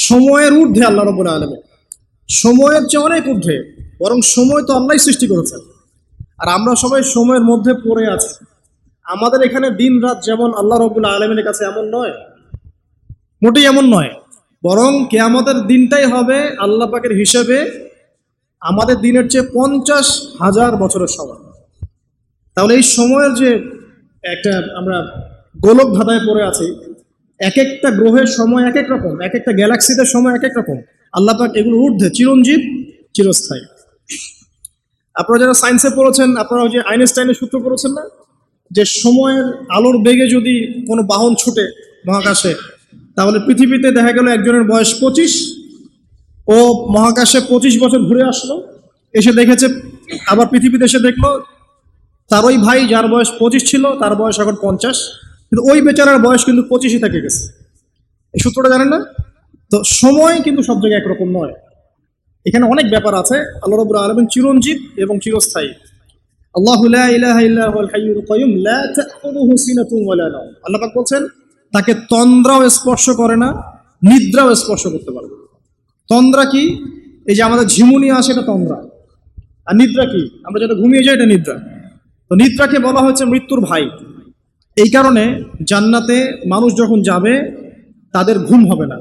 সময়ের ঊর্ধ্বে আল্লাহ রাব্বুল আলামিন, সময়ের চেয়ে অনেক ঊর্ধ্বে। বরং সময় তো আল্লাহই সৃষ্টি করেছেন, আর আমরা সবাই সময়ের মধ্যে পড়ে আছি। আমাদের এখানে দিন রাত যেমন আল্লাহ রাব্বুল আলামিনের কাছে এমন নয়, মোটেই এমন নয়। বরং কিয়ামতের দিনটাই হবে আল্লাহ পাকের হিসেবে আমাদের দিনের চেয়ে 50,000 বছরের সমান। তাহলে এই সময়ের যে একটা আমরা গোলক ধাঁধায় পড়ে আছি, এক একটা গ্রহের সময় এক এক রকম, এক একটা গ্যালাক্সিতে সময় এক এক রকম। আল্লাহ পাক এগুলো ঊর্ধ্বে, চিরঞ্জীব, চিরস্থায়ী। আপনারা যারা সায়েন্সে পড়েছেন, আপনারা ওই যে আইনস্টাইনের সূত্র পড়েছেন না, যে সময়ের আলোর বেগে যদি কোনো বাহন ছুটে মহাকাশে, তাহলে পৃথিবীতে দেখা গেল একজনের বয়স 25, ও মহাকাশে 25 বছর ঘুরে আসলো, এসে দেখেছে, আবার পৃথিবীতে এসে দেখলো তার ওই ভাই যার বয়স 25 ছিল তার বয়স এখন 50, কিন্তু ওই বেচারার বয়স কিন্তু 25ই থেকে গেছে। এই সূত্রটা জানেন না? তো সময় কিন্তু সব জায়গায় একরকম নয়, এখানে অনেক ব্যাপার আছে। আল্লাহ রাব্বুল আলামিন চিরঞ্জীব এবং চিরস্থায়ী। আল্লাহু লা ইলাহা ইল্লা হুয়াল হাইয়ুল কাইয়ুম লা তাখুযুহু সিনাতুন ওয়ালা নাওম। আল্লাহ পাক বলছেন তাকে তন্দ্রাও স্পর্শ করে না, নিদ্রাও স্পর্শ করতে পারে না। তন্দ্রা কি? এই যে আমাদের ঝিমুনি আসে, এটা তন্দ্রা। আর নিদ্রা কি? আমরা যেটা ঘুমিয়ে যাই, এটা নিদ্রা। তো নিদ্রাকে বলা হয়েছে মৃত্যুর ভাই। এই কারণে জান্নাতে মানুষ যখন যাবে তাদের ঘুম হবে না।